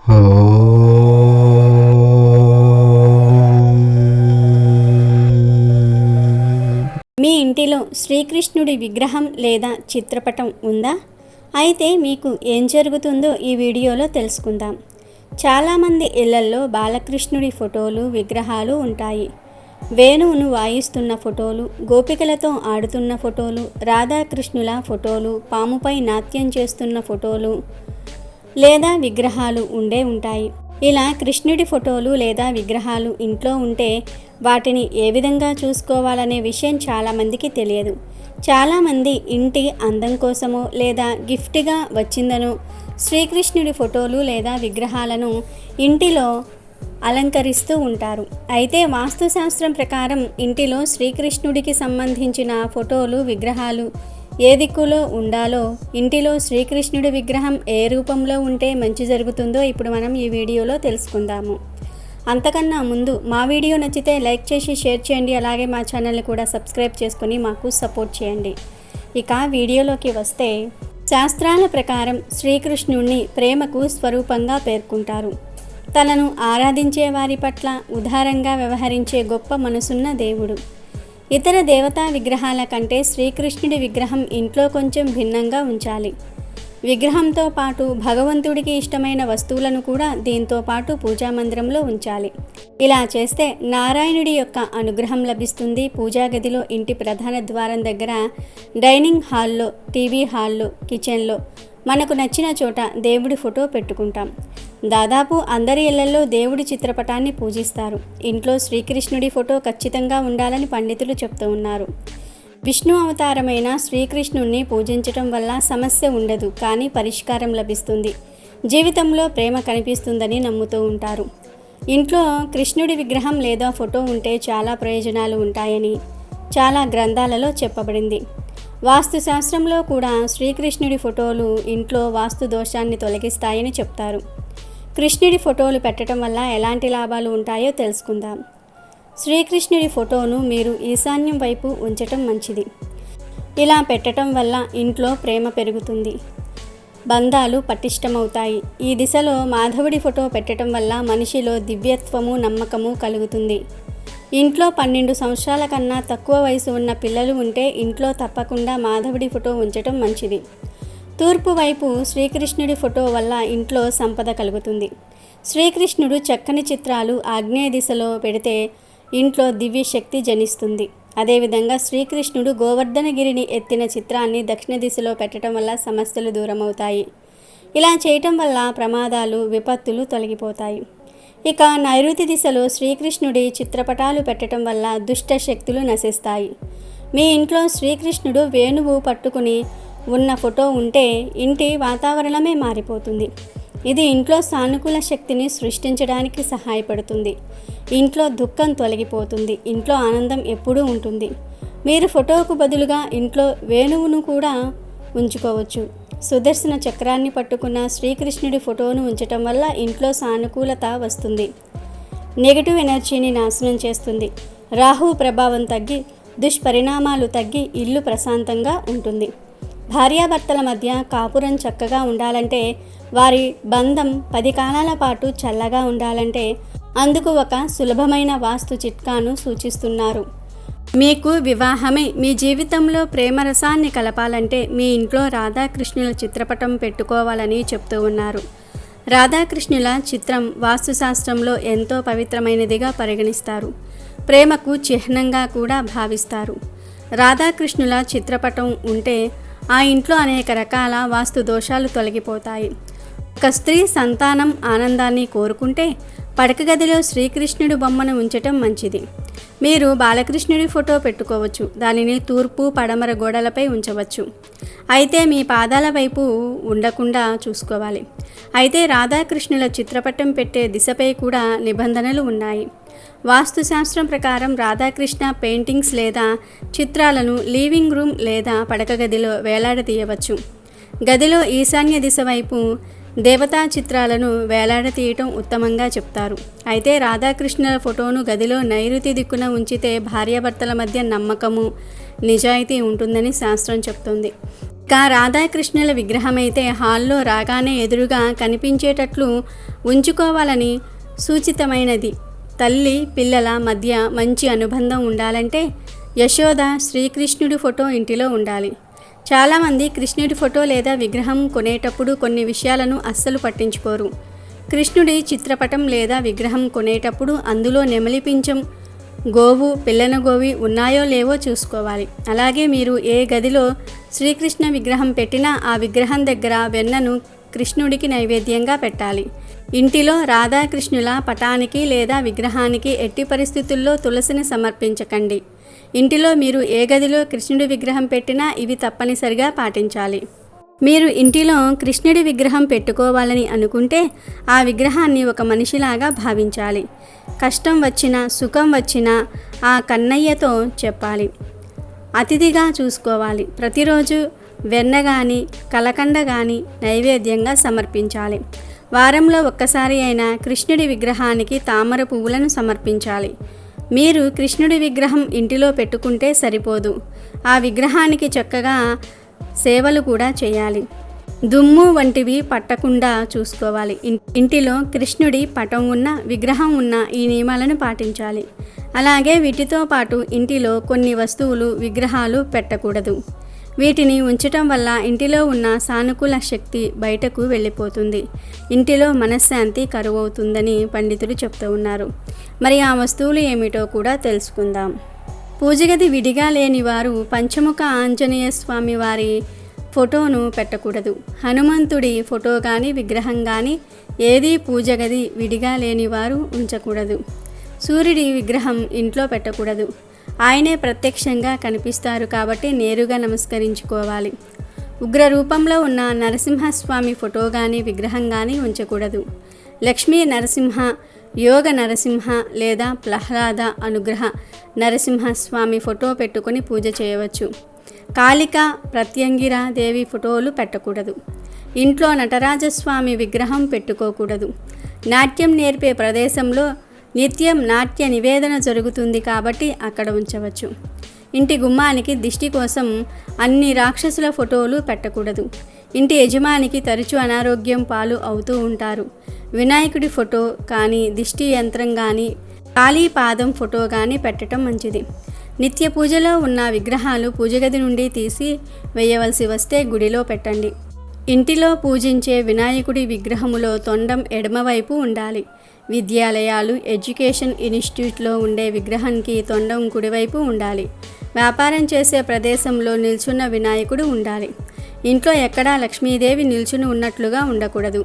మీ ఇంటిలో శ్రీకృష్ణుడి విగ్రహం లేదా చిత్రపటం ఉందా? అయితే మీకు ఏం జరుగుతుందో ఈ వీడియోలో తెలుసుకుందాం. చాలామంది ఇళ్లల్లో బాలకృష్ణుడి ఫోటోలు, విగ్రహాలు ఉంటాయి. వేణువును వాయిస్తున్న ఫోటోలు, గోపికలతో ఆడుతున్న ఫోటోలు, రాధాకృష్ణుల ఫోటోలు, పాముపై నాట్యం చేస్తున్న ఫోటోలు లేదా విగ్రహాలు ఉంటాయి. ఇలా కృష్ణుడి ఫోటోలు లేదా విగ్రహాలు ఇంట్లో ఉంటే వాటిని ఏ విధంగా చూసుకోవాలనే విషయం చాలామందికి తెలియదు. చాలామంది ఇంటి అందం కోసమో లేదా గిఫ్ట్గా వచ్చిందనో శ్రీకృష్ణుడి ఫోటోలు లేదా విగ్రహాలను ఇంటిలో అలంకరిస్తూ ఉంటారు. అయితే వాస్తుశాస్త్రం ప్రకారం ఇంటిలో శ్రీకృష్ణుడికి సంబంధించిన ఫోటోలు, విగ్రహాలు ఏ దిక్కులో ఉండాలో, ఇంటిలో శ్రీకృష్ణుడి విగ్రహం ఏ రూపంలో ఉంటే మంచి జరుగుతుందో ఇప్పుడు మనం ఈ వీడియోలో తెలుసుకుందాము. అంతకన్నా ముందు మా వీడియో నచ్చితే లైక్ చేసి షేర్ చేయండి. అలాగే మా ఛానల్ని కూడా సబ్స్క్రైబ్ చేసుకొని మాకు సపోర్ట్ చేయండి. ఇక వీడియోలోకి వస్తే, శాస్త్రాల ప్రకారం శ్రీకృష్ణుడిని ప్రేమకు స్వరూపంగా పేర్కొంటారు. తనను ఆరాధించే వారి పట్ల ఉదారంగా వ్యవహరించే గొప్ప మనసున్న దేవుడు. ఇతర దేవతా విగ్రహాల కంటే శ్రీకృష్ణుడి విగ్రహం ఇంట్లో కొంచెం భిన్నంగా ఉంచాలి. విగ్రహంతో పాటు భగవంతుడికి ఇష్టమైన వస్తువులను కూడా దీంతో పాటు పూజామందిరంలో ఉంచాలి. ఇలా చేస్తే నారాయణుడి యొక్క అనుగ్రహం లభిస్తుంది. పూజా గదిలో, ఇంటి ప్రధాన ద్వారం దగ్గర, డైనింగ్ హాల్లో, టీవీ హాల్లో, కిచెన్లో మనకు నచ్చిన చోట దేవుడి ఫోటో పెట్టుకుంటాం. దాదాపు అందరి ఇళ్లలో దేవుడి చిత్రపటాన్ని పూజిస్తారు. ఇంట్లో శ్రీకృష్ణుడి ఫోటో ఖచ్చితంగా ఉండాలని పండితులు చెప్తూ ఉన్నారు. విష్ణు అవతారమైన శ్రీకృష్ణుడిని పూజించటం వల్ల సమస్య ఉండదు, కానీ పరిష్కారం లభిస్తుంది. జీవితంలో ప్రేమ కనిపిస్తుందని నమ్ముతూ ఉంటారు. ఇంట్లో కృష్ణుడి విగ్రహం లేదా ఫోటో ఉంటే చాలా ప్రయోజనాలు ఉంటాయని చాలా గ్రంథాలలో చెప్పబడింది. వాస్తుశాస్త్రంలో కూడా శ్రీకృష్ణుడి ఫోటోలు ఇంట్లో వాస్తు దోషాన్ని తొలగిస్తాయని చెప్తారు. కృష్ణుడి ఫోటోలు పెట్టడం వల్ల ఎలాంటి లాభాలు ఉంటాయో తెలుసుకుందాం. శ్రీకృష్ణుడి ఫోటోను మీరు ఈశాన్యం వైపు ఉంచటం మంచిది. ఇలా పెట్టడం వల్ల ఇంట్లో ప్రేమ పెరుగుతుంది, బంధాలు పటిష్టమవుతాయి. ఈ దిశలో మాధవుడి ఫోటో పెట్టడం వల్ల మనిషిలో దివ్యత్వము, నమ్మకము కలుగుతుంది. ఇంట్లో 12 సంవత్సరాల కన్నా తక్కువ వయసు ఉన్న పిల్లలు ఉంటే ఇంట్లో తప్పకుండా మాధవుడి ఫోటో ఉంచటం మంచిది. తూర్పు వైపు శ్రీకృష్ణుడి ఫోటో వల్ల ఇంట్లో సంపద కలుగుతుంది. శ్రీకృష్ణుడు చక్కని చిత్రాలు ఆగ్నేయ దిశలో పెడితే ఇంట్లో దివ్య శక్తి జనిస్తుంది. అదేవిధంగా శ్రీకృష్ణుడు గోవర్ధనగిరిని ఎత్తిన చిత్రాన్ని దక్షిణ దిశలో పెట్టడం వల్ల సమస్యలు దూరమవుతాయి. ఇలా చేయటం వల్ల ప్రమాదాలు, విపత్తులు తొలగిపోతాయి. ఇక నైరుతి దిశలో శ్రీకృష్ణుడి చిత్రపటాలు పెట్టడం వల్ల దుష్ట శక్తులు నశిస్తాయి. మీ ఇంట్లో శ్రీకృష్ణుడు వేణువు పట్టుకుని ఉన్న ఫోటో ఉంటే ఇంటి వాతావరణమే మారిపోతుంది. ఇది ఇంట్లో సానుకూల శక్తిని సృష్టించడానికి సహాయపడుతుంది. ఇంట్లో దుఃఖం తొలగిపోతుంది. ఇంట్లో ఆనందం ఎప్పుడూ ఉంటుంది. మీరు ఫోటోకు బదులుగా ఇంట్లో వేణువును కూడా ఉంచుకోవచ్చు. సుదర్శన చక్రాన్ని పట్టుకున్న శ్రీకృష్ణుడి ఫోటోను ఉంచటం వల్ల ఇంట్లో సానుకూలత వస్తుంది. నెగటివ్ ఎనర్జీని నాశనం చేస్తుంది. రాహు ప్రభావం తగ్గి, దుష్పరిణామాలు తగ్గి ఇల్లు ప్రశాంతంగా ఉంటుంది. భార్యాభర్తల మధ్య కాపురం చక్కగా ఉండాలంటే, వారి బంధం 10 కాలాల పాటు చల్లగా ఉండాలంటే అందుకు ఒక సులభమైన వాస్తు చిట్కాను సూచిస్తున్నారు. మీకు వివాహమై మీ జీవితంలో ప్రేమరసాన్ని కలపాలంటే మీ ఇంట్లో రాధాకృష్ణుల చిత్రపటం పెట్టుకోవాలని చెప్తూ ఉన్నారు. రాధాకృష్ణుల చిత్రం వాస్తుశాస్త్రంలో ఎంతో పవిత్రమైనదిగా పరిగణిస్తారు. ప్రేమకు చిహ్నంగా కూడా భావిస్తారు. రాధాకృష్ణుల చిత్రపటం ఉంటే ఆ ఇంట్లో అనేక రకాల వాస్తు దోషాలు తొలగిపోతాయి. ఒక స్త్రీ సంతానం, ఆనందాన్ని కోరుకుంటే పడక గదిలో శ్రీకృష్ణుడి బొమ్మను ఉంచటం మంచిది. మీరు బాలకృష్ణుడి ఫోటో పెట్టుకోవచ్చు. దానిని తూర్పు, పడమర గోడలపై ఉంచవచ్చు. అయితే మీ పాదాల వైపు ఉండకుండా చూసుకోవాలి. అయితే రాధాకృష్ణుల చిత్రపటం పెట్టే దిశపై కూడా నిబంధనలు ఉన్నాయి. వాస్తుశాస్త్రం ప్రకారం రాధాకృష్ణ పెయింటింగ్స్ లేదా చిత్రాలను లివింగ్ రూమ్ లేదా పడక గదిలో వేలాడదీయవచ్చు. గదిలో ఈశాన్య దిశ వైపు దేవతా చిత్రాలను వేలాడతీయటం ఉత్తమంగా చెప్తారు. అయితే రాధాకృష్ణుల ఫోటోను గదిలో నైరుతి దిక్కున ఉంచితే భార్యాభర్తల మధ్య నమ్మకము, నిజాయితీ ఉంటుందని శాస్త్రం చెప్తుంది. ఇక రాధాకృష్ణుల విగ్రహం అయితే హాల్లో రాగానే ఎదురుగా కనిపించేటట్లు ఉంచుకోవాలని సూచితమైనది. తల్లి పిల్లల మధ్య మంచి అనుబంధం ఉండాలంటే యశోద శ్రీకృష్ణుడి ఫోటో ఇంటిలో ఉండాలి. చాలామంది కృష్ణుడి ఫోటో లేదా విగ్రహం కొనేటప్పుడు కొన్ని విషయాలను అస్సలు పట్టించుకోరు. కృష్ణుడి చిత్రపటం లేదా విగ్రహం కొనేటప్పుడు అందులో నెమలి పింఛం, గోవు, పిల్లన గోవి ఉన్నాయో లేవో చూసుకోవాలి. అలాగే మీరు ఏ గదిలో శ్రీకృష్ణ విగ్రహం పెట్టినా ఆ విగ్రహం దగ్గర వెన్నను కృష్ణుడికి నైవేద్యంగా పెట్టాలి. ఇంటిలో రాధాకృష్ణుల పటానికి లేదా విగ్రహానికి ఎట్టి పరిస్థితుల్లో తులసిని సమర్పించకండి. ఇంటిలో మీరు ఏ గదిలో కృష్ణుడి విగ్రహం పెట్టినా ఇవి తప్పనిసరిగా పాటించాలి. మీరు ఇంటిలో కృష్ణుడి విగ్రహం పెట్టుకోవాలని అనుకుంటే ఆ విగ్రహాన్ని ఒక మనిషిలాగా భావించాలి. కష్టం వచ్చినా సుఖం వచ్చినా ఆ కన్నయ్యతో చెప్పాలి. అతిథిగా చూసుకోవాలి. ప్రతిరోజు వెన్న కానీ కలకండ కానీ నైవేద్యంగా సమర్పించాలి. వారంలో ఒక్కసారి అయినా కృష్ణుడి విగ్రహానికి తామర పువ్వులను సమర్పించాలి. మీరు కృష్ణుడి విగ్రహం ఇంటిలో పెట్టుకుంటే సరిపోదు, ఆ విగ్రహానికి చక్కగా సేవలు కూడా చేయాలి. దుమ్ము వంటివి పట్టకుండా చూసుకోవాలి. ఇంటిలో కృష్ణుడి పటం ఉన్న విగ్రహం ఉన్న ఈ నియమాలను పాటించాలి. అలాగే వీటితో పాటు ఇంటిలో కొన్ని వస్తువులు విగ్రహాలు పెట్టకూడదు. వీటిని ఉంచటం వల్ల ఇంటిలో ఉన్న సానుకూల శక్తి బయటకు వెళ్ళిపోతుంది. ఇంటిలో మనశ్శాంతి కరువవుతుందని పండితులు చెప్తూ ఉన్నారు. మరి ఆ వస్తువులు ఏమిటో కూడా తెలుసుకుందాం. పూజగది విడిగా లేని వారు పంచముఖ ఆంజనేయ స్వామి వారి ఫోటోను పెట్టకూడదు. హనుమంతుడి ఫోటో కానీ విగ్రహం కానీ ఏది పూజగది విడిగా లేని వారు ఉంచకూడదు. సూర్యుడి విగ్రహం ఇంట్లో పెట్టకూడదు. ఆయనే ప్రత్యక్షంగా కనిపిస్తారు కాబట్టి నేరుగా నమస్కరించుకోవాలి. ఉగ్ర రూపంలో ఉన్న నరసింహస్వామి ఫోటో కానీ విగ్రహం కానీ ఉంచకూడదు. లక్ష్మీ నరసింహ, యోగ నరసింహ లేదా ప్రహ్లాద అనుగ్రహ నరసింహస్వామి ఫోటో పెట్టుకొని పూజ చేయవచ్చు. కాళిక, ప్రత్యంగిర దేవి ఫోటోలు పెట్టకూడదు. ఇంట్లో నటరాజస్వామి విగ్రహం పెట్టుకోకూడదు. నాట్యం నేర్పే ప్రదేశంలో నిత్యం నాట్య నివేదన జరుగుతుంది కాబట్టి అక్కడ ఉంచవచ్చు. ఇంటి గుమ్మానికి దిష్టి కోసం అన్ని రాక్షసుల ఫోటోలు పెట్టకూడదు. ఇంటి యజమానికి తరచూ అనారోగ్యం పాలు అవుతూ ఉంటారు. వినాయకుడి ఫోటో కానీ దిష్టి యంత్రం కానీ కాళీ పాదం ఫోటో కానీ పెట్టడం మంచిది. నిత్య పూజలో ఉన్న విగ్రహాలు పూజగది నుండి తీసి వేయవలసి వస్తే గుడిలో పెట్టండి. ఇంటిలో పూజించే వినాయకుడి విగ్రహములో తొండం ఎడమవైపు ఉండాలి. విద్యాలయాలు, ఎడ్యుకేషన్ ఇన్స్టిట్యూట్లో ఉండే విగ్రహానికి తొండం కుడివైపు ఉండాలి. వ్యాపారం చేసే ప్రదేశంలో నిల్చున్న వినాయకుడు ఉండాలి. ఇంట్లో ఎక్కడా లక్ష్మీదేవి నిల్చుని ఉన్నట్లుగా ఉండకూడదు.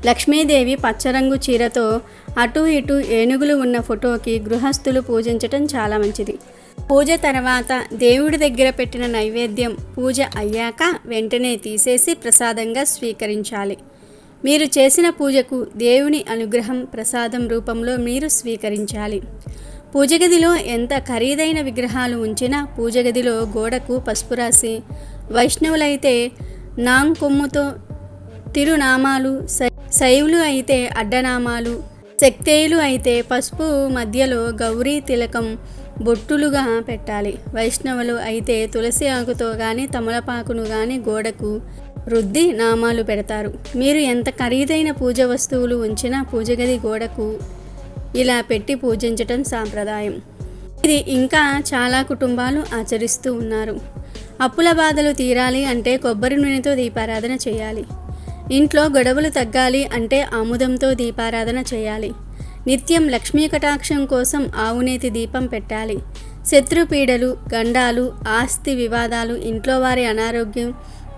లక్ష్మీదేవి పచ్చరంగు చీరతో అటు ఇటు ఏనుగులు ఉన్న ఫోటోకి గృహస్థులు పూజించటం చాలా మంచిది. పూజ తర్వాత దేవుడి దగ్గర పెట్టిన నైవేద్యం పూజ అయ్యాక వెంటనే తీసేసి ప్రసాదంగా స్వీకరించాలి. మీరు చేసిన పూజకు దేవుని అనుగ్రహం ప్రసాదం రూపంలో మీరు స్వీకరించాలి. పూజగదిలో ఎంత ఖరీదైన విగ్రహాలు ఉంచినా పూజగదిలో గోడకు పసుపు రాసి, వైష్ణవులైతే నాంగ్ కొమ్ముతో తిరునామాలు, శైవులు అయితే అడ్డనామాలు, శక్తేయులు అయితే పసుపు మధ్యలో గౌరీ తిలకం బొట్టులుగా పెట్టాలి. వైష్ణవులు అయితే తులసి ఆకుతో కానీ తమలపాకును కానీ గోడకు రుద్ది నామాలు పెడతారు. మీరు ఎంత ఖరీదైన పూజ వస్తువులు ఉంచినా పూజగది గోడకు ఇలా పెట్టి పూజించటం సాంప్రదాయం. ఇది ఇంకా చాలా కుటుంబాలు ఆచరిస్తూ ఉన్నారు. అప్పుల బాధలు తీరాలి అంటే కొబ్బరి నూనెతో దీపారాధన చేయాలి. ఇంట్లో గొడవలు తగ్గాలి అంటే ఆముదంతో దీపారాధన చేయాలి. నిత్యం లక్ష్మీ కటాక్షం కోసం ఆవునేతి దీపం పెట్టాలి. శత్రుపీడలు, గండాలు, ఆస్తి వివాదాలు, ఇంట్లో వారి అనారోగ్యం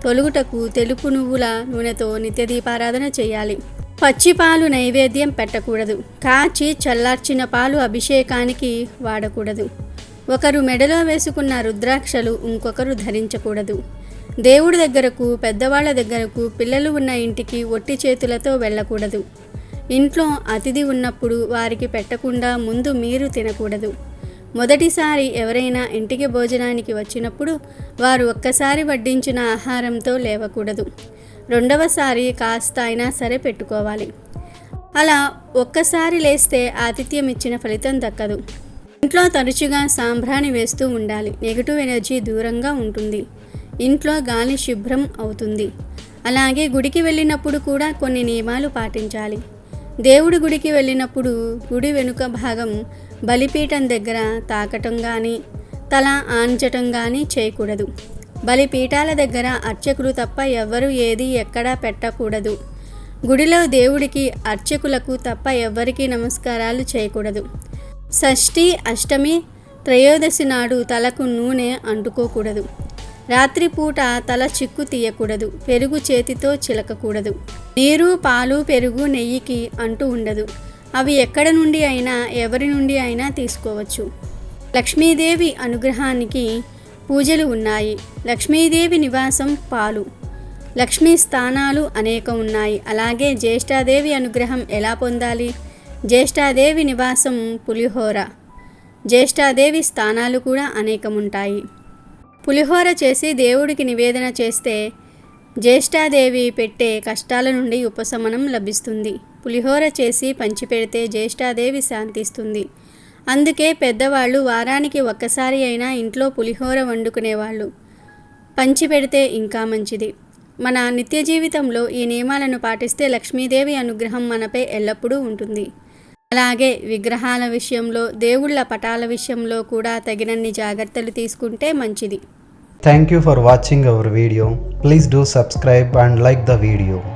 తొలుగుటకు తెలుపు నువ్వుల నూనెతో నిత్య దీపారాధన చేయాలి. పచ్చి పాలు నైవేద్యం పెట్టకూడదు. కాచి చల్లార్చిన పాలు అభిషేకానికి వాడకూడదు. ఒకరు మెడలో వేసుకున్న రుద్రాక్షలు ఇంకొకరు ధరించకూడదు. దేవుడి దగ్గరకు, పెద్దవాళ్ల దగ్గరకు, పిల్లలు ఉన్న ఇంటికి ఒట్టి చేతులతో వెళ్ళకూడదు. ఇంట్లో అతిథి ఉన్నప్పుడు వారికి పెట్టకుండా ముందు మీరు తినకూడదు. మొదటిసారి ఎవరైనా ఇంటికి భోజనానికి వచ్చినప్పుడు వారు ఒక్కసారి వడ్డించిన ఆహారంతో లేవకూడదు. రెండవసారి కాస్త అయినా సరే పెట్టుకోవాలి. అలా ఒక్కసారి లేస్తే ఆతిథ్యం ఇచ్చిన ఫలితం దక్కదు. ఇంట్లో తరచుగా సాంబ్రాణి వేస్తూ ఉండాలి. నెగిటివ్ ఎనర్జీ దూరంగా ఉంటుంది. ఇంట్లో గాలి శుభ్రం అవుతుంది. అలాగే గుడికి వెళ్ళినప్పుడు కూడా కొన్ని నియమాలు పాటించాలి. దేవుడి గుడికి వెళ్ళినప్పుడు గుడి వెనుక భాగం బలిపీఠం దగ్గర తాకటం కానీ తల ఆంచటం కానీ చేయకూడదు. బలిపీఠాల దగ్గర అర్చకులు తప్ప ఎవ్వరూ ఏది ఎక్కడా పెట్టకూడదు. గుడిలో దేవుడికి అర్చకులకు తప్ప ఎవ్వరికీ నమస్కారాలు చేయకూడదు. షష్ఠి, అష్టమి, త్రయోదశి నాడు తలకు నూనె అంటుకోకూడదు. రాత్రిపూట తల చిక్కు తీయకూడదు. పెరుగు చేతితో చిలకకూడదు. నీరు, పాలు, పెరుగు నెయ్యికి అంటూ ఉండదు. అవి ఎక్కడ నుండి అయినా ఎవరి నుండి అయినా తీసుకోవచ్చు. లక్ష్మీదేవి అనుగ్రహానికి పూజలు ఉన్నాయి. లక్ష్మీదేవి నివాసం పాలు. లక్ష్మీ స్థానాలు అనేకం ఉన్నాయి. అలాగే జ్యేష్ఠాదేవి అనుగ్రహం ఎలా పొందాలి? జ్యేష్ఠాదేవి నివాసం పులిహోర. జ్యేష్ఠాదేవి స్థానాలు కూడా అనేకముంటాయి. పులిహోర చేసి దేవుడికి నివేదన చేస్తే జ్యేష్ఠాదేవి పెట్టే కష్టాల నుండి ఉపశమనం లభిస్తుంది. పులిహోర చేసి పంచిపెడితే జ్యేష్ఠాదేవి శాంతిస్తుంది. అందుకే పెద్దవాళ్ళు వారానికి ఒక్కసారి అయినా ఇంట్లో పులిహోర వండుకునేవాళ్ళు. పంచిపెడితే ఇంకా మంచిది. మన నిత్య జీవితంలో ఈ నియమాలను పాటిస్తే లక్ష్మీదేవి అనుగ్రహం మనపై ఎల్లప్పుడూ ఉంటుంది. అలాగే విగ్రహాల విషయంలో, దేవుళ్ళ పటాల విషయంలో కూడా తగినన్ని జాగ్రత్తలు తీసుకుంటే మంచిది. Thank you for watching our video. Please do subscribe and like the video.